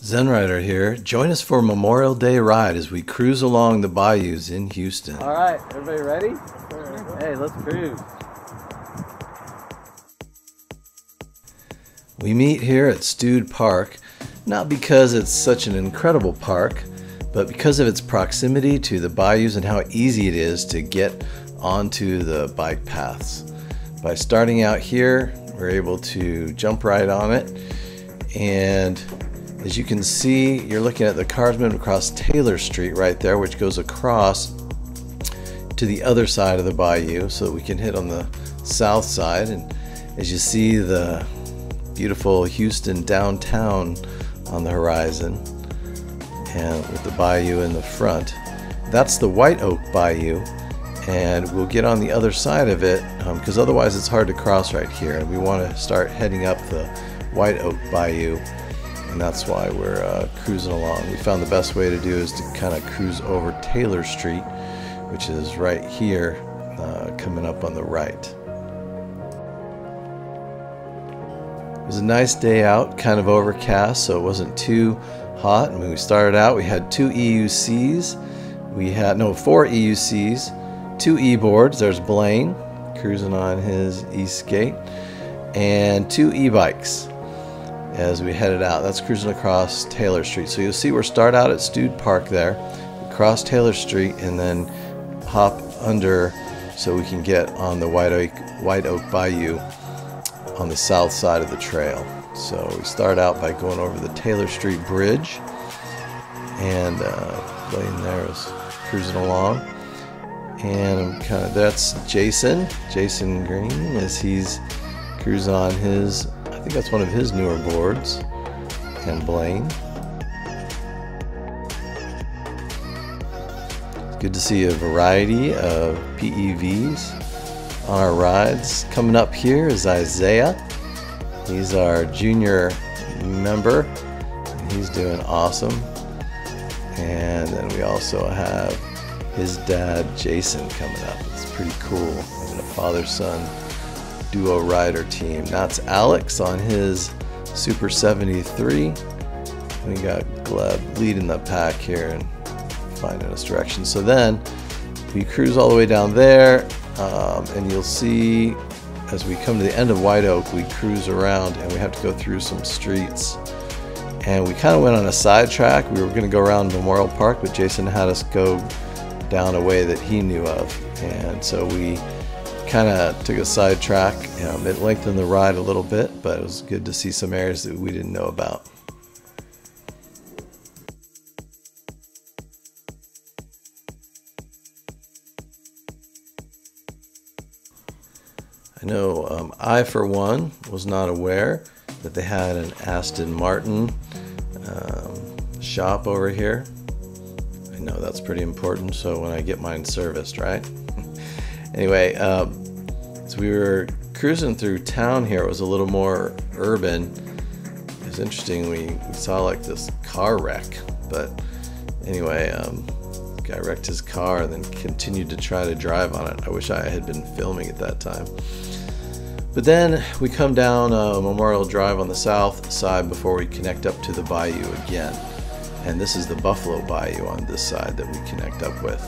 ZenRyder here. Join us for Memorial Day ride as we cruise along the bayous in Houston. All right, everybody ready? Hey, let's cruise. We meet here at Stewed Park, not because it's such an incredible park, but because of its proximity to the bayous and how easy it is to get onto the bike paths. By starting out here, we're able to jump right on it, and as you can see, you're looking at the cars moving across Taylor Street right there, which goes across to the other side of the bayou so that we can hit on the south side. And as you see the beautiful Houston downtown on the horizon and with the bayou in the front, that's the White Oak Bayou, and we'll get on the other side of it because otherwise it's hard to cross right here, and we want to start heading up the White Oak Bayou. And that's why we're cruising along. We found the best way to do is to kind of cruise over Taylor Street, which is right here, coming up on the right. It was a nice day out, kind of overcast, so it wasn't too hot. And when we started out, we had 2 EUCs. We had, no, 4 EUCs, 2 e-boards. There's Blaine cruising on his ESK8, and 2 e-bikes. As we headed out, that's cruising across Taylor Street. So you'll see we'll start out at Stewed Park there, cross Taylor Street, and then hop under so we can get on the White Oak Bayou on the south side of the trail. So we start out by going over the Taylor Street Bridge, and Blaine there is cruising along, and that's Jason Green as he's cruising on his, I think that's one of his newer boards, and Blaine. It's good to see a variety of PEVs on our rides. Coming up here is Isaiah. He's our junior member, and he's doing awesome. And then we also have his dad, Jason, coming up. It's pretty cool, having a father-son duo rider team. That's Alex on his Super 73. We got Gleb leading the pack here and finding us direction. So then we cruise all the way down there, and you'll see as we come to the end of White Oak, we cruise around and we have to go through some streets. And we kind of went on a sidetrack. We were going to go around Memorial Park, but Jason had us go down a way that he knew of, and so we kind of took a sidetrack. It lengthened the ride a little bit, but it was good to see some areas that we didn't know about. I know I, for one, was not aware that they had an Aston Martin shop over here. I know that's pretty important, so when I get mine serviced, right? Anyway, so we were cruising through town here. It was a little more urban. It was interesting. We saw like this car wreck, but anyway, the guy wrecked his car and then continued to try to drive on it. I wish I had been filming at that time. But then we come down Memorial Drive on the south side before we connect up to the bayou again. And this is the Buffalo Bayou on this side that we connect up with.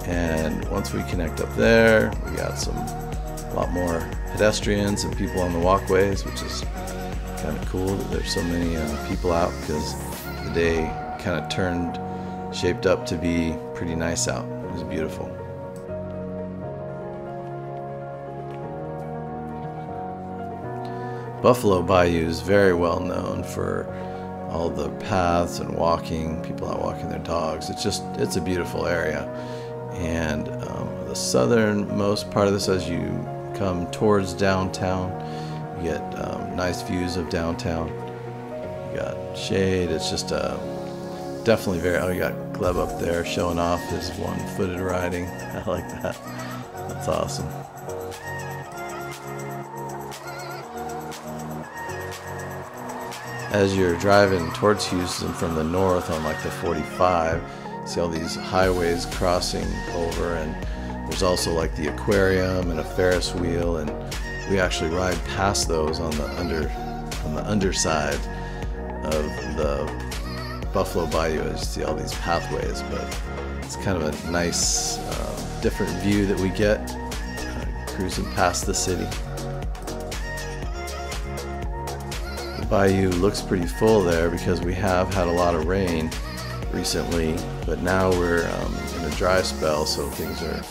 And once we connect up there, we got a lot more pedestrians and people on the walkways, which is kind of cool that there's so many people out, because the day kind of shaped up to be pretty nice out. It was beautiful. Buffalo Bayou is very well known for all the paths and walking, people out walking their dogs. It's a beautiful area. And the southernmost part of this, as you come towards downtown, you get nice views of downtown. You got shade. It's just definitely very, oh, you got Gleb up there showing off his one-footed riding. I like that. That's awesome. As you're driving towards Houston from the north on like the 45, see all these highways crossing over, and there's also like the aquarium and a Ferris wheel, and we actually ride past those on the underside of the Buffalo Bayou. As you see all these pathways, but it's kind of a nice different view that we get cruising past the city. The bayou looks pretty full there because we have had a lot of rain recently, but now we're in a dry spell, so things are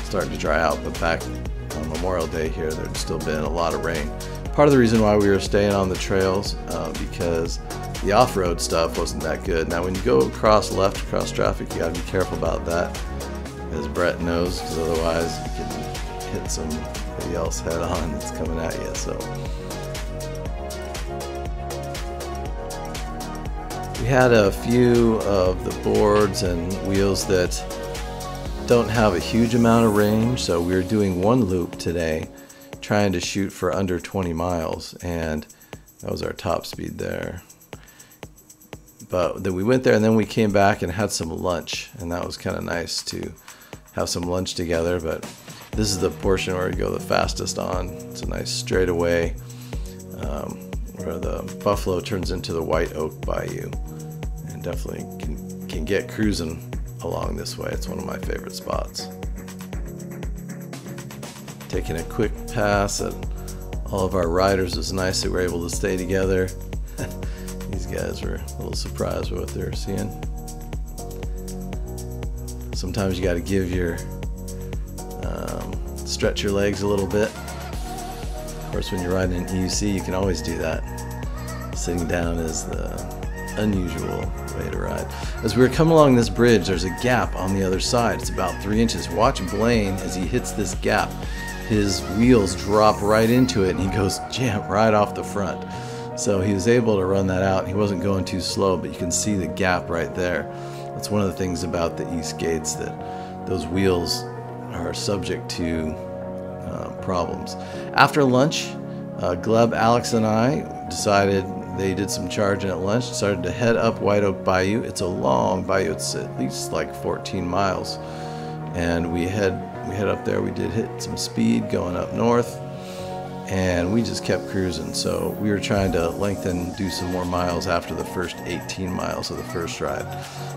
starting to dry out. But back on Memorial Day here, there'd still been a lot of rain. Part of the reason why we were staying on the trails because the off-road stuff wasn't that good. Now when you go across traffic, you gotta be careful about that, as Brett knows, because otherwise you can hit somebody else head on that's coming at you. So we had a few of the boards and wheels that don't have a huge amount of range, so we were doing one loop today trying to shoot for under 20 miles, and that was our top speed there. But then we went there and then we came back and had some lunch, and that was kind of nice to have some lunch together. But this is the portion where we go the fastest on. It's a nice straightaway where the Buffalo turns into the White Oak Bayou, and definitely can get cruising along this way. It's one of my favorite spots. Taking a quick pass at all of our riders. Was nice that we're able to stay together. These guys were a little surprised with what they were seeing. Sometimes you got to give your stretch your legs a little bit. Of course, when you're riding an EUC, you can always do that. Sitting down is the unusual way to ride. As we were coming along this bridge, there's a gap on the other side. It's about 3 inches. Watch Blaine as he hits this gap. His wheels drop right into it and he goes jam right off the front. So he was able to run that out. He wasn't going too slow, but you can see the gap right there. That's one of the things about the ESK8s, that those wheels are subject to problems. After lunch, Gleb, Alex, and I decided, they did some charging at lunch, decided to head up White Oak Bayou. It's a long bayou. It's at least like 14 miles. And we head up there. We did hit some speed going up north, and we just kept cruising. So we were trying to do some more miles after the first 18 miles of the first ride.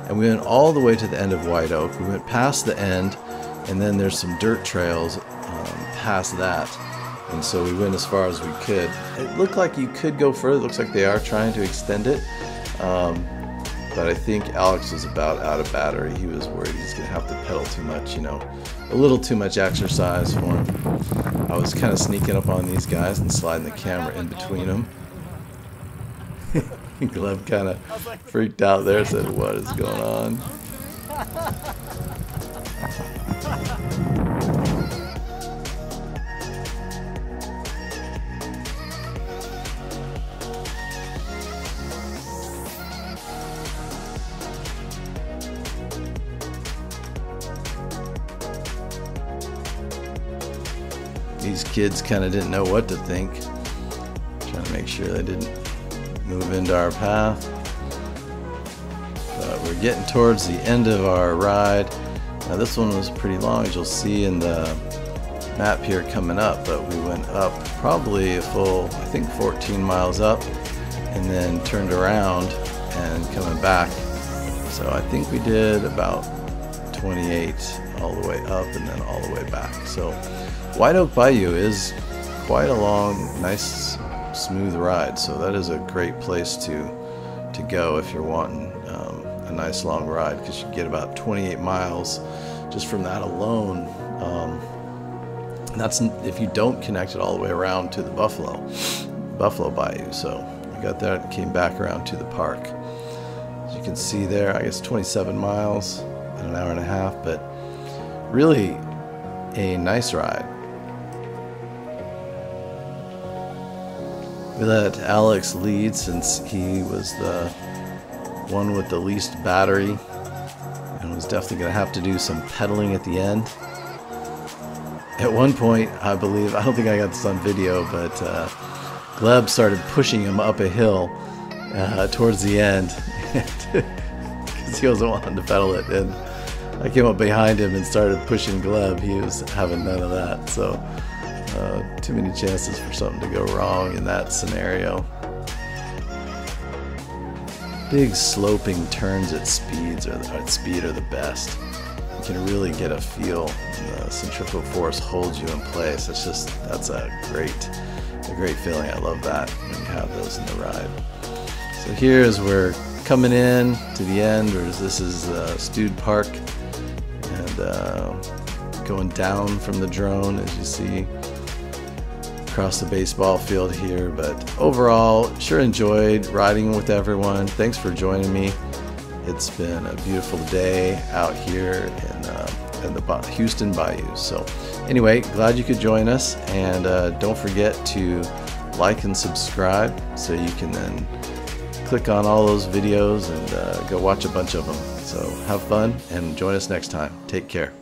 And we went all the way to the end of White Oak. We went past the end, and then there's some dirt trails past that. And so we went as far as we could. It looked like you could go further. It looks like they are trying to extend it. But I think Alex was about out of battery. He was worried he's going to have to pedal too much, you know, a little too much exercise for him. I was kind of sneaking up on these guys and sliding the camera in between them. Gleb kind of freaked out there, said, "What is going on?" These kids kind of didn't know what to think. Trying to make sure they didn't move into our path. But we're getting towards the end of our ride. Now this one was pretty long, as you'll see in the map here coming up, but we went up probably a full, I think 14 miles up, and then turned around and coming back. So I think we did about 28 all the way up and then all the way back. So White Oak Bayou is quite a long, nice, smooth ride. So that is a great place to go if you're wanting a nice long ride, because you get about 28 miles just from that alone. And that's if you don't connect it all the way around to the Buffalo Bayou. So we got there and came back around to the park. As you can see there, I guess 27 miles in an hour and a half, but really a nice ride. We let Alex lead since he was the one with the least battery and was definitely going to have to do some pedaling at the end. At one point, I don't think I got this on video, but Gleb started pushing him up a hill towards the end because he wasn't wanting to pedal it. And I came up behind him and started pushing Gleb. He was having none of that. So too many chances for something to go wrong in that scenario. big sloping turns at speed are the best. You can really get a feel. The centrifugal force holds you in place. That's a great feeling. I love that when you have those in the ride. So here as we're coming in to the end, this is Stewed Park, and going down from the drone, as you see, across the baseball field here. But overall, sure enjoyed riding with everyone. Thanks for joining me. It's been a beautiful day out here in the Houston Bayou. So anyway, glad you could join us, and don't forget to like and subscribe so you can then click on all those videos and go watch a bunch of them. So have fun and join us next time. Take care.